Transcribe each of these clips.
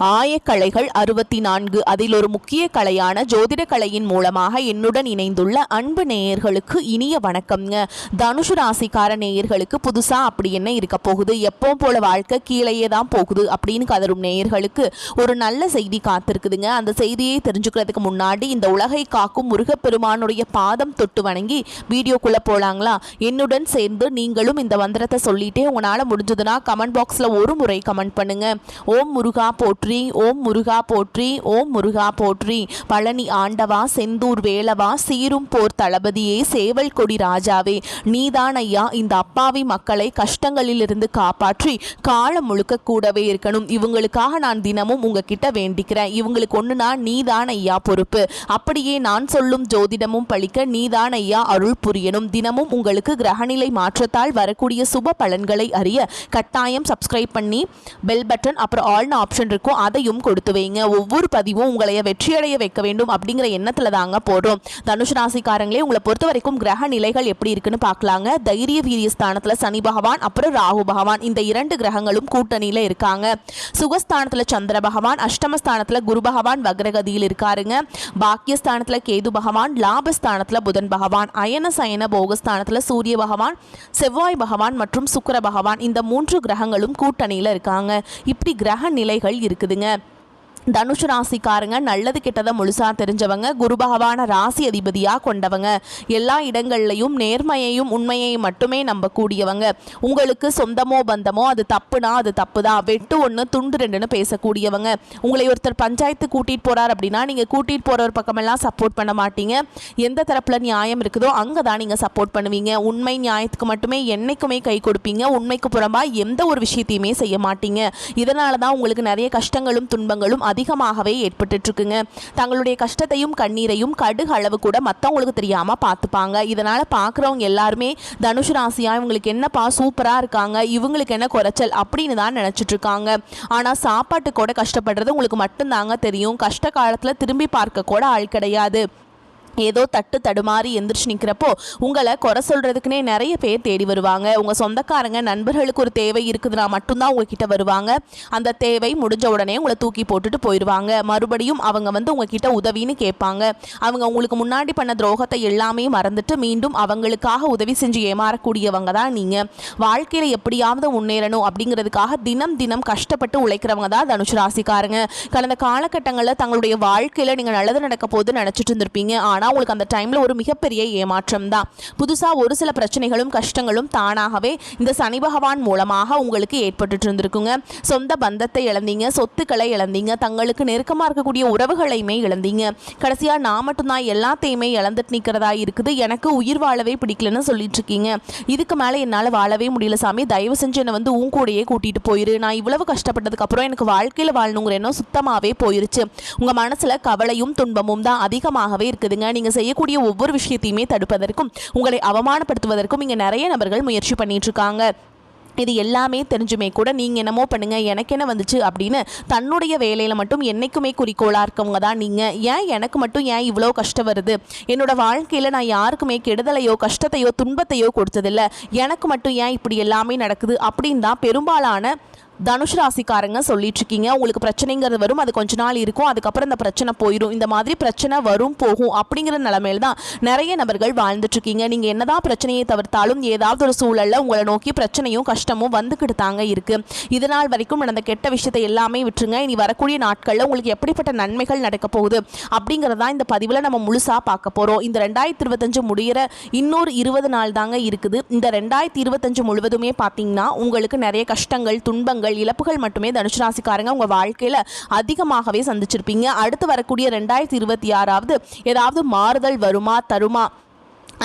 ஆயக்கலைகள் 64 அதில் ஒரு முக்கிய கலையான ஜோதிட கலையின் மூலமாக என்னுடன் இணைந்துள்ள அன்பு நேயர்களுக்கு இனிய வணக்கம்ங்க. தனுஷு ராசிக்கார நேயர்களுக்கு புதுசா அப்படி என்ன இருக்க போகுது, எப்போ போல வாழ்க்கை கீழேயே தான் போகுது அப்படின்னு கதரும் நேயர்களுக்கு ஒரு நல்ல செய்தி காத்திருக்குதுங்க. அந்த செய்தியை தெரிஞ்சுக்கிறதுக்கு முன்னாடி இந்த உலகை காக்கும் முருகப்பெருமானுடைய பாதம் தொட்டு வணங்கி வீடியோக்குள்ள போலாங்களா? என்னுடன் சேர்ந்து நீங்களும் இந்த மந்திரத்தை சொல்லிட்டே உங்களால முடிஞ்சதுன்னா கமெண்ட் பாக்ஸ்ல ஒரு முறை கமெண்ட் பண்ணுங்க. ஓம் முருகா போற்றி, ஓம் முருகா போற்றி, ஓம் முருகா போற்றி. பழனி ஆண்டவா, செந்தூர் வேலவா, சீரும் போர் தளபதியே, சேவல் கொடி ராஜாவே, நீதான் ஐயா இந்த அப்பாவி மக்களை கஷ்டங்களிலிருந்து காப்பாற்றி காலம் முழுக்க கூடவே இருக்கணும். இவங்களுக்காக நான் தினமும் உங்ககிட்ட வேண்டிக்கிறேன். இவங்களுக்கு ஒண்ணுனா நீதான் ஐயா பொறுப்பு. அப்படியே நான் சொல்லும் ஜோதிடமும் பழிக்க நீதான் ஐயா அருள் புரியணும். தினமும் உங்களுக்கு கிரகநிலை மாற்றத்தால் வரக்கூடிய சுப பலன்களை அறிய கட்டாயம் சப்ஸ்கிரைப் பண்ணி பெல் பட்டன் அப்புறம் ஆல்னு ஆப்ஷன் இருக்கும், அதையும் கொடுத்து வைங்க. ஒவ்வொரு பதிவும் உங்களைய வெற்றியடைய வைக்க வேண்டும் அப்படிங்கிற எண்ணத்துல தாங்க போடுறோம். தனுஷ் ராசிக்காரங்களே, உங்களை பொறுத்த வரைக்கும் கிரக நிலைகள் எப்படி இருக்குன்னு பார்க்கலாங்க. தைரிய வீரிய ஸ்தானத்துல சனி பகவான் அப்புறம் ராகு பகவான் இந்த இரண்டு கிரகங்களும் கூட்டணியில இருக்காங்க. சுகஸ்தானத்துல சந்திர பகவான், அஷ்டமஸ்தானத்துல குரு பகவான் வக்ரகதியில் இருக்காருங்க. பாக்கியஸ்தானத்துல கேது பகவான், லாபஸ்தானத்துல புதன் பகவான், அயன சயன போகஸ்தானத்துல சூரிய பகவான், செவ்வாய் பகவான் மற்றும் சுக்கிர பகவான் இந்த மூன்று கிரகங்களும் கூட்டணியில இருக்காங்க. இப்படி கிரக நிலைகள் இருக்குதுங்க. தனுஷ் ராசிக்காரங்க நல்லது கெட்டதை முழுசா தெரிஞ்சவங்க, குரு பகவான ராசி அதிபதியா கொண்டவங்க, எல்லா இடங்கள்லையும் நேர்மையையும் உண்மையையும் மட்டுமே நம்பக்கூடியவங்க. உங்களுக்கு சொந்தமோ பந்தமோ அது தப்புனா அது தப்புதான், வெட்டு ஒன்று துண்டு ரெண்டுன்னு பேசக்கூடியவங்க. உங்களை ஒருத்தர் பஞ்சாயத்து கூட்டிட்டு போறார் அப்படின்னா நீங்க கூட்டிட்டு போறவர் பக்கமெல்லாம் சப்போர்ட் பண்ண மாட்டீங்க. எந்த தரப்புல நியாயம் இருக்குதோ அங்கதான் நீங்க சப்போர்ட் பண்ணுவீங்க. உண்மை நியாயத்துக்கு மட்டுமே என்னைக்குமே கை கொடுப்பீங்க. உண்மைக்கு புறம்பா எந்த ஒரு விஷயத்தையுமே செய்ய மாட்டீங்க. இதனாலதான் உங்களுக்கு நிறைய கஷ்டங்களும் துன்பங்களும் அதிகமாகவே ஏற்பட்டு இருக்குங்க. தங்களுடைய கஷ்டத்தையும் கண்ணீரையும் கடுகு அளவு கூட மற்றவங்களுக்கு தெரியாம பார்த்துப்பாங்க. இதனால பார்க்குறவங்க எல்லாருமே தனுஷ் ராசியா இவங்களுக்கு என்னப்பா சூப்பரா இருக்காங்க, இவங்களுக்கு என்ன குறைச்சல் அப்படின்னு தான் நினைச்சிட்டு இருக்காங்க. ஆனா சாப்பாட்டு கூட கஷ்டப்படுறது உங்களுக்கு மட்டும்தாங்க தெரியும். கஷ்ட காலத்துல திரும்பி பார்க்க கூட ஆள் கிடையாது. ஏதோ தட்டு தடுமாறி எந்திரிச்சு நிற்கிறப்போ உங்களை குறை சொல்கிறதுக்குனே நிறைய பேர் தேடி வருவாங்க. உங்கள் சொந்தக்காரங்க நண்பர்களுக்கு ஒரு தேவை இருக்குதுன்னா மட்டும்தான் உங்ககிட்ட வருவாங்க. அந்த தேவை முடிஞ்ச உடனே உங்களை தூக்கி போட்டுட்டு போயிடுவாங்க. மறுபடியும் அவங்க உங்ககிட்ட உதவின்னு கேட்பாங்க. அவங்க உங்களுக்கு முன்னாடி பண்ண துரோகத்தை எல்லாமே மறந்துட்டு மீண்டும் அவங்களுக்காக உதவி செஞ்சு ஏமாறக்கூடியவங்க தான் நீங்கள். வாழ்க்கையில் எப்படியாவது முன்னேறணும் அப்படிங்கிறதுக்காக தினம் தினம் கஷ்டப்பட்டு உழைக்கிறவங்க தான் தனுஷ் ராசிக்காரங்க. கடந்த காலகட்டங்களில் தங்களுடைய வாழ்க்கையில் நீங்கள் நல்லது நடக்க போது நினச்சிட்டு இருந்திருப்பீங்க. ஆனால் உங்களுக்கு அந்த டைம்ல ஒரு மிகப்பெரிய ஏமாற்றம் தான். புதுசா ஒரு சில பிரச்சனைகளும் கஷ்டங்களும் தானாகவே இந்த சனி பகவான் மூலமாக உங்களுக்கு ஏற்பட்டு இருந்திருக்குங்க. சொந்த பந்தத்தை இழந்தீங்க, சொத்துக்களை இழந்தீங்க, தங்களுக்கு நெருக்கமா இருக்கக்கூடிய உறவுகளையுமே இழந்தீங்க. கடைசியா நான் மட்டும்தான் எல்லாத்தையுமே இழந்துட்டு நிற்கிறதா இருக்குது, எனக்கு உயிர் வாழவே பிடிக்கலன்னு சொல்லிட்டு இருக்கீங்க. இதுக்கு மேல என்னால் வாழவே முடியல சாமி, தயவு செஞ்சு என்னை உன் கூடயே கூட்டிட்டு போயிரு. நான் இவ்வளவு கஷ்டப்பட்டதுக்கு அப்புறம் எனக்கு வாழ்க்கையில வாழணுங்கிற எண்ணம் சுத்தமாவே போயிருச்சு. உங்க மனசுல கவலையும் துன்பமும் தான் அதிகமாகவே இருக்குதுங்க. நீங்க செய்யக்கூடிய ஒவ்வொரு விஷயத்தையுமே தடுப்பதற்கும் உங்களை அவமானப்படுத்துவதற்கும் இங்க நிறைய நபர்கள் முயற்சி பண்ணிட்டு இருக்காங்க. இது எல்லாமே தெரிஞ்சுமே கூட நீங்கள் என்னமோ பண்ணுங்க, எனக்கு என்ன வந்துச்சு அப்படின்னு தன்னுடைய வேலையில் மட்டும் என்றைக்குமே குறிக்கோளாக இருக்கவங்க தான் நீங்கள். ஏன் எனக்கு மட்டும் ஏன் இவ்வளோ கஷ்டம் வருது, என்னோட வாழ்க்கையில் நான் யாருக்குமே கெடுதலையோ கஷ்டத்தையோ துன்பத்தையோ கொடுத்ததில்லை, எனக்கு மட்டும் ஏன் இப்படி எல்லாமே நடக்குது அப்படின்னு தான் பெரும்பாலான தனுஷ் ராசிக்காரங்க சொல்லிட்டு இருக்கீங்க. உங்களுக்கு பிரச்சனைங்கிறது வரும், அது கொஞ்ச நாள் இருக்கும், அதுக்கப்புறம் இந்த பிரச்சனை போயிடும். இந்த மாதிரி பிரச்சனை வரும் போகும் அப்படிங்கிற நிலைமையில தான் நிறைய நபர்கள் வாழ்ந்துட்டு இருக்கீங்க. நீங்க என்னதான் பிரச்சனையை தவிர்த்தாலும் ஏதாவது ஒரு சூழல்ல உங்களை நோக்கி பிரச்சனையும் கஷ்டமும் வந்துக்கிட்டு தாங்க இருக்கு. இதனால் வரைக்கும் நடந்த கெட்ட விஷயத்தை எல்லாமே விட்டுருங்க. இனி வரக்கூடிய நாட்கள்ல உங்களுக்கு எப்படிப்பட்ட நன்மைகள் நடக்க போகுது அப்படிங்கறதா இந்த பதிவுல நம்ம முழுசா பார்க்க போறோம். இந்த 2025 முடிகிற இன்னொரு 20 நாள் தாங்க இருக்குது. இந்த 2025 முழுவதுமே பார்த்தீங்கன்னா உங்களுக்கு நிறைய கஷ்டங்கள் துன்பங்கள் இழப்புகள் மட்டுமே தனுஷ் ராசிக்காரங்க உங்க வாழ்க்கையில அதிகமாகவே சந்திச்சிருப்பீங்க. அடுத்து வரக்கூடிய 2026 ஏதாவது மாறுதல் வருமா தருமா,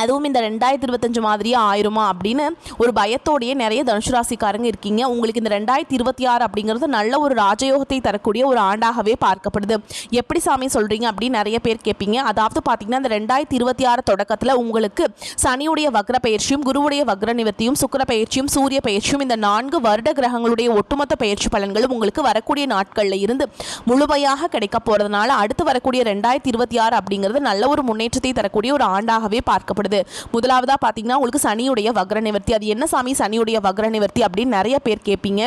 அதுவும் இந்த 2025 மாதிரியே ஆயிருமா அப்படின்னு ஒரு பயத்தோடையே நிறைய தனுஷ் ராசிக்காரங்க இருக்கீங்க. உங்களுக்கு இந்த 2026 அப்படிங்கிறது நல்ல ஒரு ராஜயோகத்தை தரக்கூடிய ஒரு ஆண்டாகவே பார்க்கப்படுது. எப்படி சாமி சொல்றீங்க அப்படின்னு நிறைய பேர் கேட்பீங்க. அதாவது பார்த்தீங்கன்னா இந்த 2026 தொடக்கத்தில் உங்களுக்கு சனியுடைய வக்ர பயிற்சியும் குருவுடைய வக்ர நிவர்த்தியும் சுக்கிர பயிற்சியும் சூரிய பயிற்சியும் இந்த 4 வருட கிரகங்களுடைய ஒட்டுமொத்த பயிற்சி பலன்களும் உங்களுக்கு வரக்கூடிய நாட்களில் இருந்து முழுமையாக கிடைக்க போறதுனால அடுத்து வரக்கூடிய 2026 அப்படிங்கிறது நல்ல ஒரு முன்னேற்றத்தை தரக்கூடிய ஒரு ஆண்டாகவே பார்க்கப்படுது. முதலாவதா பாத்தீங்கன்னா உங்களுக்கு சனியுடைய வக்ர நிவர்த்தி. அது என்ன சாமி சனியுடைய வக்ர நிவர்த்தி அப்படின்னு நிறைய பேர் கேட்பீங்க.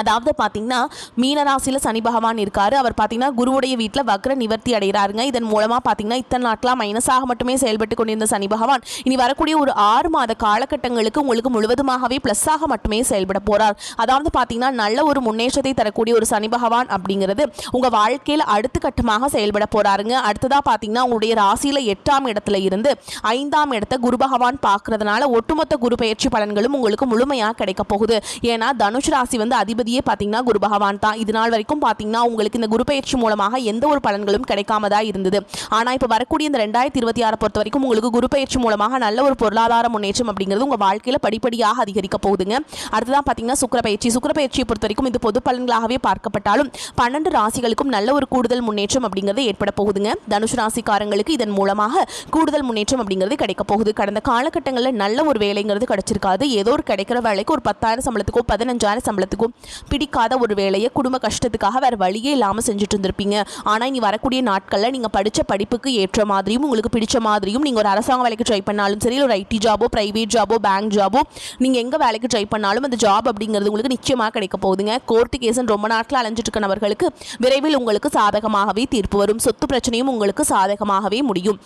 அதாவது பார்த்தீங்கன்னா மீனராசியில் சனி பகவான் இருக்கார். அவர் பார்த்தீங்கன்னா குருவுடைய வீட்டில் வக்ர நிவர்த்தி அடைகிறாருங்க. இதன் மூலமாக பார்த்தீங்கன்னா இத்தனை நாட்களாக மைனஸாக மட்டுமே செயல்பட்டு கொண்டிருந்த சனி பகவான் இனி வரக்கூடிய ஒரு 6 மாத காலகட்டங்களுக்கு உங்களுக்கு முழுவதுமாகவே ப்ளஸ்ஸாக மட்டுமே செயல்பட போகிறார். அதாவது பார்த்தீங்கன்னா நல்ல ஒரு முன்னேற்றத்தை தரக்கூடிய ஒரு சனி பகவான் அப்படிங்கிறது உங்கள் வாழ்க்கையில் அடுத்த கட்டமாக செயல்பட போகிறாருங்க. அடுத்ததாக பார்த்தீங்கன்னா உங்களுடைய ராசியில் 8ஆம் இடத்துல இருந்து 5ஆம் இடத்தை குரு பகவான் பார்க்கறதுனால ஒட்டுமொத்த குரு பயிற்சி பலன்களும் உங்களுக்கு முழுமையாக கிடைக்க போகுது. ஏன்னா தனுஷ் ராசி வந்து அதிபதியே பார்த்தீங்கன்னா குரு பகவான் தான். இது நாள் வரைக்கும் பார்த்தீங்கன்னா உங்களுக்கு இந்த குரு பயிற்சி மூலமாக எந்த ஒரு பலன்களும் கிடைக்காமதா இருந்தது. ஆனால் இப்போ வரக்கூடிய இந்த 2026 பொறுத்த வரைக்கும் உங்களுக்கு குரு பயிற்சி மூலமாக நல்ல ஒரு பொருளாதார முன்னேற்றம் அப்படிங்கிறது உங்கள் வாழ்க்கையில் படிப்படியாக அதிகரிக்க போகுதுங்க. அடுத்ததான் பார்த்தீங்கன்னா சுக்கிர பயிற்சியை பொறுத்த வரைக்கும் இது பொது பலன்களாகவே பார்க்கப்பட்டாலும் 12 ராசிகளுக்கும் நல்ல ஒரு கூடுதல் முன்னேற்றம் அப்படிங்கிறது ஏற்பட போகுதுங்க. தனுஷ் ராசிக்காரங்களுக்கு இதன் மூலமாக கூடுதல் முன்னேற்றம் அப்படிங்கிறது கிடைக்க போகுது. கடந்த காலகட்டங்களில் நல்ல ஒரு வேலைங்கிறது கிடைச்சிருக்காது. ஏதோ ஒரு கிடைக்கிற வேலைக்கு ஒரு 10,000 சம்பளத்துக்கோ 15,000 சம்பளத்துக்கோ பிடிக்காத ஒரு வேலையை குடும்ப கஷ்டத்துக்காக வேறு வழியே இல்லாமல் செஞ்சுட்டு இருந்திருப்பீங்க. ஆனால் இனி வரக்கூடிய நாட்களில் நீங்கள் படித்த படிப்புக்கு ஏற்ற மாதிரியும் உங்களுக்கு பிடிச்ச மாதிரியும் நீங்கள் ஒரு அரசாங்க வேலைக்கு ட்ரை பண்ணாலும் சரி, ஒரு ஐடி ஜாபோ, பிரைவேட் ஜாபோ, பேங்க் ஜாபோ, நீங்கள் எங்கே வேலைக்கு ட்ரை பண்ணாலும் அந்த ஜாப் அப்படிங்கிறது உங்களுக்கு நிச்சயமாக கிடைக்க போகுதுங்க. கோர்ட்டு கேஸுன்னு ரொம்ப நாட்கள் அலைஞ்சிட்டு இருக்க நபர்களுக்கு விரைவில் உங்களுக்கு சாதகமாகவே தீர்ப்பு வரும். சொத்து பிரச்சனையும் உங்களுக்கு சாதகமாகவே முடியும்.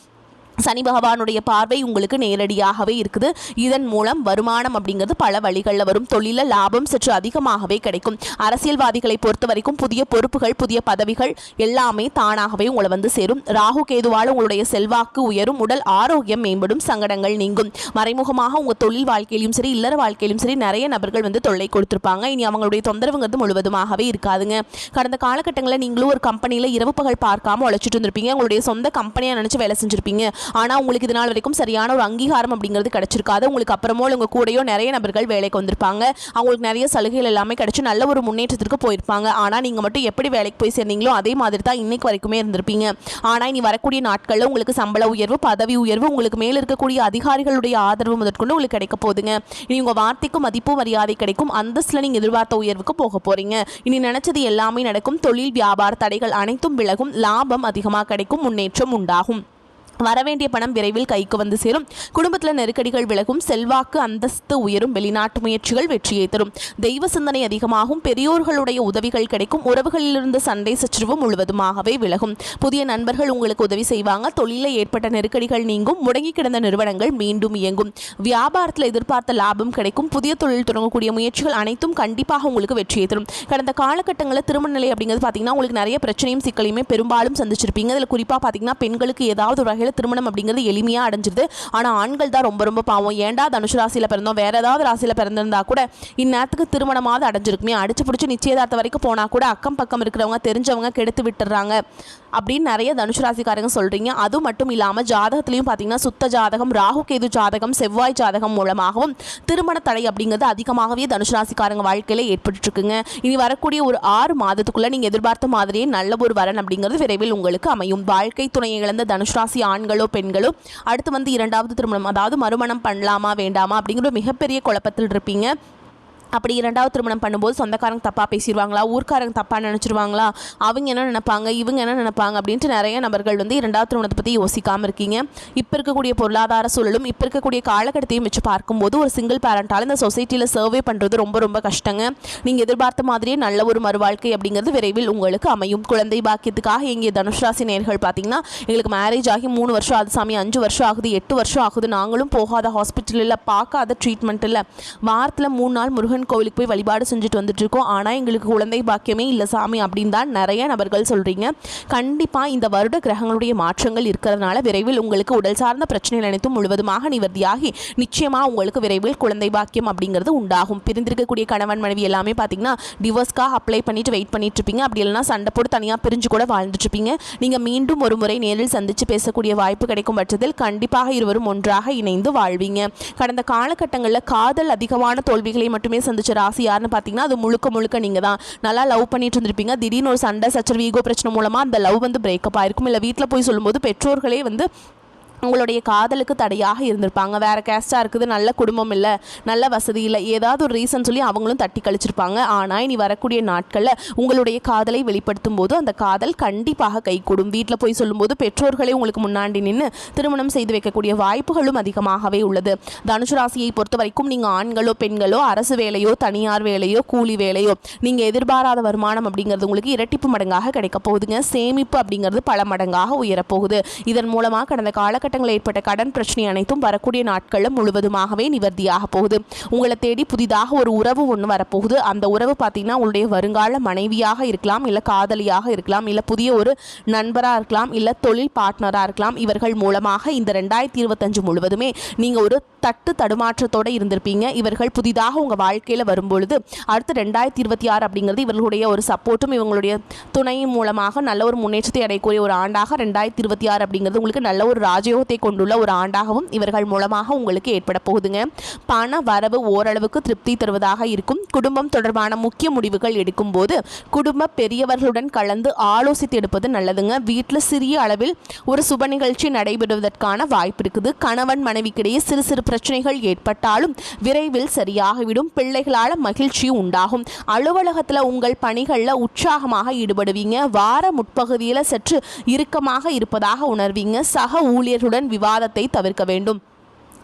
சனி பகவானுடைய பார்வை உங்களுக்கு நேரடியாகவே இருக்குது. இதன் மூலம் வருமானம் அப்படிங்கிறது பல வழிகளில் வரும். தொழில லாபம் சற்று அதிகமாகவே கிடைக்கும். அரசியல்வாதிகளை பொறுத்த வரைக்கும் புதிய பொறுப்புகள், புதிய பதவிகள் எல்லாமே தானாகவே உங்களை வந்து சேரும். ராகு கேதுவால் உங்களுடைய செல்வாக்கு உயரும். உடல் ஆரோக்கியம் மேம்படும். சங்கடங்கள் நீங்கும். மறைமுகமாக உங்கள் தொழில் வாழ்க்கையிலும் சரி, இல்லற வாழ்க்கையிலும் சரி நிறைய நபர்கள் வந்து தொல்லை கொடுத்துருப்பாங்க. இனி அவங்களுடைய தொந்தரவுங்கிறது முழுவதுமாகவே இருக்காதுங்க. கடந்த காலகட்டங்களில் நீங்களும் ஒரு கம்பெனியில் இரவு பகல் பார்க்காம உழைச்சிட்டு இருந்திருப்பீங்க. உங்களுடைய சொந்த கம்பெனியாக நினச்சி வேலை செஞ்சிருப்பீங்க. ஆனால் உங்களுக்கு இது நாள் வரைக்கும் சரியான ஒரு அங்கீகாரம் அப்படிங்கிறது கிடைச்சிருக்காது. உங்களுக்கு அப்புறமோ உங்கள் கூடயோ நிறைய நபர்கள் வேலைக்கு வந்திருப்பாங்க. அவங்களுக்கு நிறைய சலுகைகள் எல்லாமே கிடைச்சி நல்ல ஒரு முன்னேற்றத்திற்கு போயிருப்பாங்க. ஆனால் நீங்கள் மட்டும் எப்படி வேலைக்கு போய் சேர்ந்தீங்களோ அதே மாதிரி தான் இன்னைக்கு வரைக்குமே இருந்திருப்பீங்க. ஆனால் இனி வரக்கூடிய நாட்களில் உங்களுக்கு சம்பள உயர்வு, பதவி உயர்வு, உங்களுக்கு மேலே இருக்கக்கூடிய அதிகாரிகளுடைய ஆதரவு முதற்கொண்டு உங்களுக்கு கிடைக்க போகுதுங்க. இனி உங்கள் வார்த்தைக்கும் மதிப்பு மரியாதை கிடைக்கும். அந்தஸ்தில் நீங்கள் எதிர்பார்த்த உயர்வுக்கு போக போகிறீங்க. இனி நினைச்சது எல்லாமே நடக்கும். தொழில் வியாபார தடைகள் அனைத்தும் விலகும். லாபம் அதிகமாக கிடைக்கும். முன்னேற்றம் உண்டாகும். வரவேண்டிய பணம் விரைவில் கைக்கு வந்து சேரும். குடும்பத்தில் நெருக்கடிகள் விலகும். செல்வாக்கு அந்தஸ்து உயரும். வெளிநாட்டு முயற்சிகள் வெற்றியை தரும். தெய்வ சிந்தனை அதிகமாகும். பெரியோர்களுடைய உதவிகள் கிடைக்கும். உறவுகளிலிருந்து சண்டை சச்சரவு முழுவதுமாகவே விலகும். புதிய நண்பர்கள் உங்களுக்கு உதவி செய்வாங்க. தொழிலில் ஏற்பட்ட நெருக்கடிகள் நீங்கும். முடங்கி கிடந்த நிறுவனங்கள் மீண்டும் இயங்கும். வியாபாரத்தில் எதிர்பார்த்த லாபம் கிடைக்கும். புதிய தொழில் தொடங்கக்கூடிய முயற்சிகள் அனைத்தும் கண்டிப்பாக உங்களுக்கு வெற்றியை தரும். கடந்த காலகட்டங்களில் திருமண நிலை அப்படிங்கிறது பார்த்தீங்கன்னா உங்களுக்கு நிறைய பிரச்சனையும் சிக்கலையுமே பெரும்பாலும் சந்திச்சிருப்பீங்க. அதில் குறிப்பாக பார்த்தீங்கன்னா பெண்களுக்கு ஏதாவது ஒரு வகையில் திருமணம் அப்படிங்கிறது எளிமையாக அடைஞ்சிருது. ஆனால் ஆண்கள் தான் ரொம்ப ரொம்ப பாவம். ஏண்டா தனுஷ் ராசியில் பிறந்தோம், வேற ஏதாவது ராசியில் பிறந்திருந்தா கூட இந்நேரத்துக்கு திருமணமாவது அடைஞ்சிருக்குமே, அடிச்சு பிடிச்சி நிச்சயதார்த்தம் வரைக்கும் போனால் கூட அக்கம் பக்கம் இருக்கிறவங்க தெரிஞ்சவங்க கெடுத்து விட்டுறாங்க அப்படின்னு நிறைய தனுஷ் ராசிக்காரங்க சொல்கிறீங்க. அது மட்டும் இல்லாமல் ஜாதகத்துலையும் பார்த்தீங்கன்னா சுத்த ஜாதகம், ராகு கேது ஜாதகம், செவ்வாய் ஜாதகம் மூலமாகவும் திருமண தடை அப்படிங்கிறது அதிகமாகவே தனுஷ் ராசிக்காரங்க வாழ்க்கையில் ஏற்பட்டுருக்குங்க. இனி வரக்கூடிய ஒரு 6 மாதத்துக்குள்ளே நீங்கள் எதிர்பார்த்த மாதிரியே நல்ல ஒரு வரன் அப்படிங்கிறது விரைவில் உங்களுக்கு அமையும். வாழ்க்கை துணையை இழந்த தனுஷ் ராசி ஆண்களோ பெண்களோ அடுத்து வந்து 2வது திருமணம், அதாவது மறுமணம் பண்ணலாமா வேண்டாமா அப்படிங்கிற மிகப்பெரிய குழப்பத்தில் இருப்பீங்க. அப்படி 2வது திருமணம் பண்ணும்போது சொந்தக்காரங்க தப்பாக பேசிடுவாங்களா, ஊர்க்காரங்க தப்பாக நினச்சிருவாங்களா, அவங்க என்ன நினைப்பாங்க, இவங்க என்ன நினைப்பாங்க அப்படின்ட்டு நிறைய நபர்கள் வந்து 2வது திருமணத்தை பற்றி யோசிக்காமல் இருக்கீங்க. இப்போ இருக்கக்கூடிய பொருளாதார சூழலும் இப்போ இருக்கக்கூடிய காலகட்டத்தையும் வச்சு பார்க்கும்போது ஒரு சிங்கிள் பேரண்டால் இந்த சொசைட்டியில் சர்வே பண்ணுறது ரொம்ப ரொம்ப கஷ்டங்க. நீங்கள் எதிர்பார்த்த மாதிரியே நல்ல ஒரு மறுவாழ்க்கை அப்படிங்கிறது விரைவில் உங்களுக்கு அமையும். குழந்தை பாக்கியத்துக்காக எங்கள் தனுஷ் ராசி நேயர்கள் பார்த்தீங்கன்னா எங்களுக்கு மேரேஜ் ஆகி 3 வருஷம் ஆகுது சாமி, 5 வருஷம் ஆகுது, 8 வருஷம் ஆகுது, நாங்களும் போகாத ஹாஸ்பிட்டல் இல்லை, பார்க்காத ட்ரீட்மெண்ட் இல்லை, வாரத்தில் 3 நாள் முருகன் கோவிலுக்கு போய் வழிபாடு செஞ்சுட்டு வந்துட்டு இருக்கோம், ஆனால் எங்களுக்கு குழந்தை பாக்கியமே இல்லை சாமி அப்படின்னு தான் நிறைய நபர்கள் சொல்கிறீங்க. கண்டிப்பாக இந்த வருட கிரகங்களுடைய மாற்றங்கள் இருக்கிறதுனால விரைவில் உங்களுக்கு உடல் சார்ந்த பிரச்சனைகள் அனைத்தும் முழுவதுமாக நிவர்த்தியாகி நிச்சயமாக உங்களுக்கு விரைவில் குழந்தை பாக்கியம் அப்படிங்கிறது உண்டாகும். பிரிந்திருக்கக்கூடிய கணவன் மனைவி எல்லாமே பார்த்தீங்கன்னா டிவோர்ஸ்க்காக அப்ளை பண்ணிட்டு வெயிட் பண்ணிட்டு இருப்பீங்க. அப்படி இல்லைனா சண்டை போட்டு தனியாக பிரிஞ்சு கூட வாழ்ந்துட்டு இருப்பீங்க. நீங்கள் மீண்டும் ஒரு முறை நேரில் சந்தித்து பேசக்கூடிய வாய்ப்பு கிடைக்கும் பட்சத்தில் கண்டிப்பாக இருவரும் ஒன்றாக இணைந்து வாழ்வீங்க. கடந்த காலகட்டங்களில் காதல் அதிகமான தோல்விகளை மட்டுமே சந்திச்ச ராசி யாருன்னு பார்த்தீங்கன்னா அது முழுக்க முழுக்க நீங்கள் தான். நல்லா லவ் பண்ணிட்டு இருந்திருப்பீங்க. திடீர்னு ஒரு சண்டை சச்சரவு ஈகோ பிரச்சனை மூலமாக அந்த லவ் வந்து பிரேக்கப் ஆயிருக்கும். இல்லை வீட்டில் போய் சொல்லும்போது பெற்றோர்களே வந்து உங்களுடைய காதலுக்கு தடையாக இருந்திருப்பாங்க. வேறு கேஸ்டாக இருக்குது, நல்ல குடும்பம் இல்லை, நல்ல வசதி இல்லை, ஏதாவது ஒரு ரீசன் சொல்லி அவங்களும் தட்டி கழிச்சிருப்பாங்க. ஆனால் இனி வரக்கூடிய நாட்களில் உங்களுடைய காதலை வெளிப்படுத்தும் போது அந்த காதல் கண்டிப்பாக கைகூடும். வீட்டில் போய் சொல்லும்போது பெற்றோர்களே உங்களுக்கு முன்னாடி நின்று திருமணம் செய்து வைக்கக்கூடிய வாய்ப்புகளும் அதிகமாகவே உள்ளது. தனுசு ராசியை பொறுத்த வரைக்கும் நீங்கள் ஆண்களோ பெண்களோ, அரசு வேலையோ தனியார் வேலையோ கூலி வேலையோ, நீங்கள் எதிர்பாராத வருமானம் அப்படிங்கிறது உங்களுக்கு இரட்டிப்பு மடங்காக கிடைக்க போகுதுங்க. சேமிப்பு அப்படிங்கிறது பல மடங்காக உயரப்போகுது. இதன் மூலமாக கடந்த காலகட்டத்தில் ஏற்பட்ட கடன் பிரச்சனை அனைத்தும் வரக்கூடிய நாட்களில் முழுவதுமாகவே நிவர்த்தியாக போகுது. உங்களை தேடி புதிதாக ஒரு உறவு ஒன்று வரப்போகுது. அந்த உறவு பார்த்தீங்கன்னா உங்களுடைய வருங்கால மனைவியாக இருக்கலாம், இல்லை காதலியாக இருக்கலாம், இல்லை புதிய ஒரு நண்பராக இருக்கலாம், இல்லை தொழில் பார்ட்னராக இருக்கலாம். இவர்கள் மூலமாக இந்த 2025 முழுவதுமே நீங்கள் ஒரு தட்டு தடுமாற்றத்தோடு இருந்திருப்பீங்க. இவர்கள் புதிதாக உங்கள் வாழ்க்கையில் வரும்பொழுது அடுத்து 2026 அப்படிங்கிறது இவர்களுடைய ஒரு சப்போர்ட்டும் இவங்களுடைய துணையின் மூலமாக நல்ல ஒரு முன்னேற்றத்தை அடையக்கூடிய ஒரு ஆண்டாக 2026 அப்படிங்கிறது உங்களுக்கு நல்ல ஒரு ராஜயோகத்தை கொண்டுள்ள ஒரு ஆண்டாகவும் இவர்கள் மூலமாக உங்களுக்கு ஏற்பட போகுதுங்க. பண வரவு ஓரளவுக்கு திருப்தி தருவதாக இருக்கும். குடும்பம் தொடர்பான முக்கிய முடிவுகள் எடுக்கும் போது குடும்ப பெரியவர்களுடன் கலந்து ஆலோசித்து எடுப்பது நல்லதுங்க. வீட்டில் சிறிய அளவில் ஒரு சுப நிகழ்ச்சி நடைபெறுவதற்கான வாய்ப்பு இருக்குது. கணவன் மனைவிக்கிடையே சிறு சிறு பிரச்சனைகள் ஏற்பட்டாலும் விரைவில் சரியாகிவிடும். பிள்ளைகளால் மகிழ்ச்சி உண்டாகும். அலுவலகத்தில் உங்கள் பணிகளில் உற்சாகமாக ஈடுபடுவீங்க. வார முற்பகுதியில் சற்று இறுக்கமாக இருப்பதாக உணர்வீங்க. சக ஊழியர்களுடன் விவாதத்தை தவிர்க்க வேண்டும்.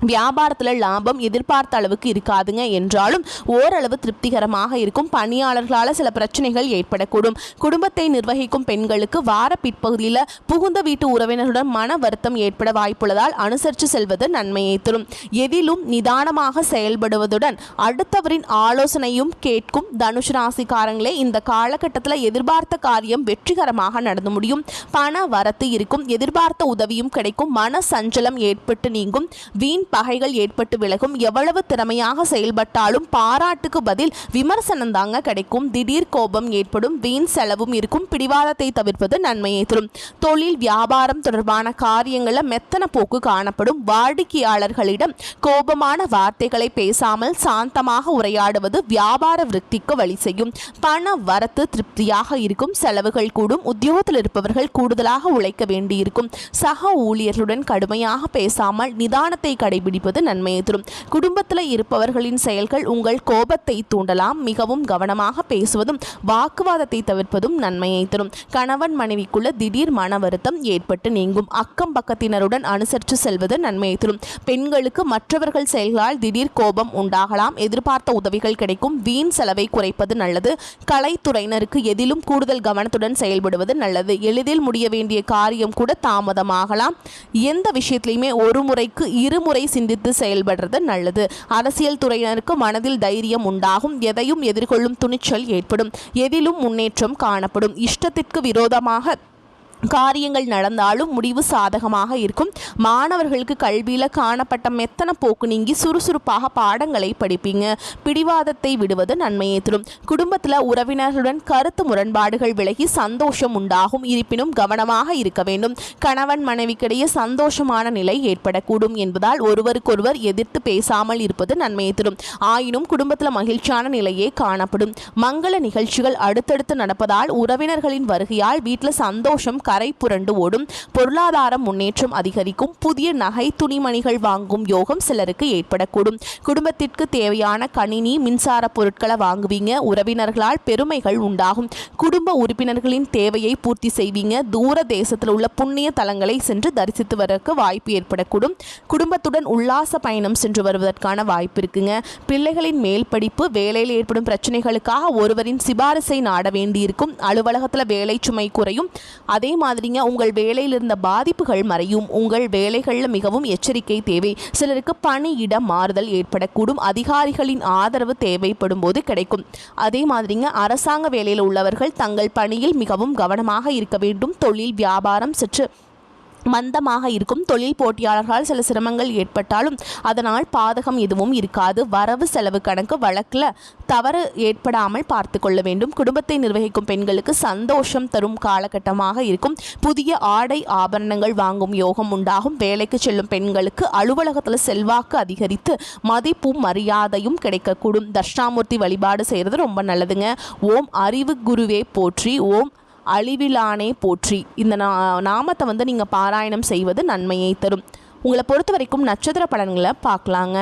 வியாபாரத்தில் லாபம் எதிர்பார்த்த அளவுக்கு இருக்காதுங்க, என்றாலும் ஓரளவு திருப்திகரமாக இருக்கும். பணியாளர்களால் சில பிரச்சனைகள் ஏற்படக்கூடும். குடும்பத்தை நிர்வகிக்கும் பெண்களுக்கு வார பிற்பகுதியில் புகுந்த வீட்டு உறவினருடன் மன வருத்தம் ஏற்பட வாய்ப்புள்ளதால் அனுசரித்து செல்வது நன்மையை தரும். எதிலும் நிதானமாக செயல்படுவதுடன் அடுத்தவரின் ஆலோசனையும் கேட்கும் தனுசு ராசிக்காரங்களே இந்த காலகட்டத்தில் எதிர்பார்த்த காரியம் வெற்றிகரமாக நடந்து முடியும். பண வரத்து இருக்கும். எதிர்பார்த்த உதவியும் கிடைக்கும். மன சஞ்சலம் ஏற்பட்டு நீங்கும். வீண் பகைகள் ஏற்பட்டு விலகும். எவ்வளவு திறமையாக செயல்பட்டாலும் பாராட்டுக்கு பதில் விமர்சனம் தாங்க கிடைக்கும். திடீர் கோபம் ஏற்படும். வீண் செலவும் இருக்கும். பிடிவாதத்தை தவிர்ப்பது நன்மையை தரும். தொழில் வியாபாரம் தொடர்பான காரியங்களில் மெத்தன போக்கு காணப்படும். வாடிக்கையாளர்களிடம் கோபமான வார்த்தைகளை பேசாமல் சாந்தமாக உரையாடுவது வியாபார விருத்திக்கு வழி செய்யும். பண வரத்து திருப்தியாக இருக்கும். செலவுகள் கூடும். உத்தியோகத்தில் இருப்பவர்கள் கூடுதலாக உழைக்க வேண்டியிருக்கும். சக ஊழியர்களுடன் கடுமையாக பேசாமல் நிதானத்தை கடைபிடிப்பது நன்மையை தரும். குடும்பத்தில் இருப்பவர்களின் செயல்கள் உங்கள் கோபத்தை தூண்டலாம். மிகவும் கவனமாக பேசுவதும் வாக்குவாதத்தை தவிர்ப்பதும் நன்மையை தரும். கணவன் மனைவிக்குள்ள திடீர் மன வருத்தம் ஏற்பட்டு நீங்கும். அக்கம் பக்கத்தினருடன் அனுசரித்து செல்வது நன்மையை தரும். பெண்களுக்கு மற்றவர்கள் செயல்களால் திடீர் கோபம் உண்டாகலாம். எதிர்பார்த்த உதவிகள் கிடைக்கும். வீண் செலவை குறைப்பது நல்லது. கலைத்துறையினருக்கு எதிலும் கூடுதல் கவனத்துடன் செயல்படுவது நல்லது. எளிதில் முடிய வேண்டிய காரியம் கூட தாமதமாகலாம். எந்த விஷயத்திலையுமே ஒரு முறைக்கு இருமுறை சிந்தித்து செயல்படுறது நல்லது. அரசியல் துறையினருக்கு மனதில் தைரியம் உண்டாகும். எதையும் எதிர்கொள்ளும் துணிச்சல் ஏற்படும். எதிலும் முன்னேற்றம் காணப்படும். இஷ்டத்திற்கு விரோதமாக காரியங்கள் நடந்தாலும் முடிவு சாதகமாக இருக்கும். மாணவர்களுக்கு கல்வியில் காணப்பட்ட மெத்தன போக்கு நீங்கி சுறுசுறுப்பாக பாடங்களை படிப்பீங்க. பிடிவாதத்தை விடுவது நன்மையை தரும். குடும்பத்தில் உறவினர்களுடன் கருத்து முரண்பாடுகள் விலகி சந்தோஷம் உண்டாகும். இருப்பினும் கவனமாக இருக்க வேண்டும். கணவன் மனைவிக்கிடையே சந்தோஷமான நிலை ஏற்படக்கூடும் என்பதால் ஒருவருக்கொருவர் எதிர்த்து பேசாமல் இருப்பது நன்மையை தரும். ஆயினும் குடும்பத்தில் மகிழ்ச்சியான நிலையே காணப்படும். மங்கள நிகழ்ச்சிகள் அடுத்தடுத்து நடப்பதால் உறவினர்களின் வருகையால் வீட்டில் சந்தோஷம் கரை புரண்டு ஓடும். பொருளாதார முன்னேற்றம் அதிகரிக்கும். புதிய நகை துணிமணிகள் வாங்கும் யோகம் சிலருக்கு ஏற்படக்கூடும். குடும்பத்திற்கு தேவையான கணினி மின்சார பொருட்களை வாங்குவீங்க. உறவினர்களால் பெருமைகள் உண்டாகும். குடும்ப உறுப்பினர்களின் தேவையை பூர்த்தி செய்வீங்க. தூர தேசத்தில் உள்ள புண்ணிய தலங்களை சென்று தரிசித்து வரக்கு வாய்ப்பு ஏற்படக்கூடும். குடும்பத்துடன் உல்லாச பயணம் சென்று வருவதற்கான வாய்ப்பு இருக்குங்க. பிள்ளைகளின் மேல் படிப்பு வேலையில் ஏற்படும் பிரச்சனைகளுக்காக ஒருவரின் சிபாரிசை நாட வேண்டியிருக்கும். அலுவலகத்தில் வேலை சுமை குறையும். அதே மாதிரிங்க உங்கள் வேலையில் இருந்த பாதிப்புகள் மறையும். உங்கள் வேலைகளில் மிகவும் எச்சரிக்கை தேவை. சிலருக்கு பணியிட மாறுதல் ஏற்படக்கூடும். அதிகாரிகளின் ஆதரவு தேவைப்படும் போது கிடைக்கும். அதே மாதிரிங்க அரசாங்க வேலையில் உள்ளவர்கள் தங்கள் பணியில் மிகவும் கவனமாக இருக்க வேண்டும். தொழில் வியாபாரம் சற்று மந்தமாக இருக்கும். தொழில் போட்டியாளர்களால் சில சிரமங்கள் ஏற்பட்டாலும் அதனால் பாதகம் எதுவும் இருக்காது. வரவு செலவு கணக்கு வழக்கில் தவறு ஏற்படாமல் பார்த்து கொள்ள வேண்டும். குடும்பத்தை நிர்வகிக்கும் பெண்களுக்கு சந்தோஷம் தரும் காலகட்டமாக இருக்கும். புதிய ஆடை ஆபரணங்கள் வாங்கும் யோகம் உண்டாகும். வேலைக்கு செல்லும் பெண்களுக்கு அலுவலகத்தில் செல்வாக்கு அதிகரித்து மதிப்பும் மரியாதையும் கிடைக்கக்கூடும். தட்சிணாமூர்த்தி வழிபாடு செய்கிறது ரொம்ப நல்லதுங்க. ஓம் அறிவு குருவே போற்றி, ஓம் அழிவிலானே போற்றி இந்த நாமத்தை நீங்கள் பாராயணம் செய்வது நன்மையை தரும். உங்களை பொறுத்த வரைக்கும் நட்சத்திர பலன்களை பார்க்கலாங்க.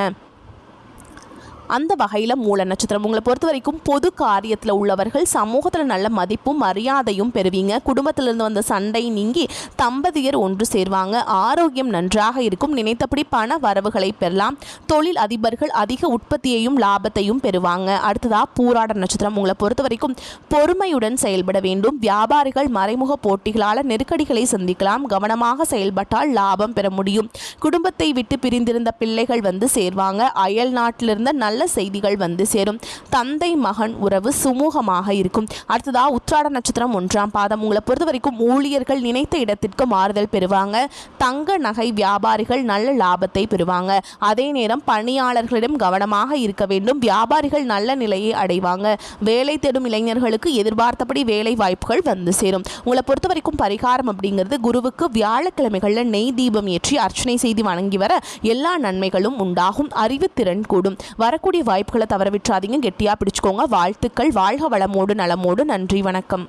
அந்த வகையில் மூல நட்சத்திரம் உங்களை பொறுத்த வரைக்கும் பொது காரியத்தில் உள்ளவர்கள் சமூகத்தில் நல்ல மதிப்பும் மரியாதையும் பெறுவீங்க. குடும்பத்திலிருந்து வந்த சண்டை நீங்கி தம்பதியர் ஒன்று சேர்வாங்க. ஆரோக்கியம் நன்றாக இருக்கும். நினைத்தபடி பண வரவுகளை பெறலாம். தொழில் அதிபர்கள் அதிக உற்பத்தியையும் லாபத்தையும் பெறுவாங்க. அடுத்ததாக பூராட நட்சத்திரம் உங்களை பொறுத்த வரைக்கும் பொறுமையுடன் செயல்பட வேண்டும். வியாபாரிகள் மறைமுக போட்டிகளால் நெருக்கடிகளை சந்திக்கலாம். கவனமாக செயல்பட்டால் லாபம் பெற முடியும். குடும்பத்தை விட்டு பிரிந்திருந்த பிள்ளைகள் வந்து சேர்வாங்க. அயல் நாட்டிலிருந்த நல்ல செய்திகள் வந்து சேரும். தந்தை மகன் உறவு சுமூகமாக இருக்கும். அடுத்ததாக உத்திராட நட்சத்திரம் 1ஆம் பாதம் உங்களை பொறுத்த வரைக்கும் ஊழியர்கள் நினைத்த இடத்திற்கு மாறுதல் பெறுவாங்க. தங்க நகை வியாபாரிகள் நல்ல லாபத்தை பெறுவாங்க. அதே நேரம் பணியாளர்களிடம் கவனமாக இருக்க வேண்டும். வியாபாரிகள் நல்ல நிலையை அடைவாங்க. வேலை தேடும் இளைஞர்களுக்கு எதிர்பார்த்தபடி வேலை வாய்ப்புகள் வந்து சேரும். உங்களை பொறுத்த வரைக்கும் பரிகாரம் அப்படிங்கிறது குருவுக்கு வியாழக்கிழமைகளில் நெய் தீபம் ஏற்றி அர்ச்சனை செய்து வணங்கி வர எல்லா நன்மைகளும் உண்டாகும். அறிவுத்திறன் கூடும். வரக்கூடிய வாய்ப்புகளை தவற விட்டுறாதீங்க. கெட்டியாக பிடிச்சுக்கோங்க. வாழ்த்துக்கள். வாழ்க வளமோடு நலமோடு. நன்றி, வணக்கம்.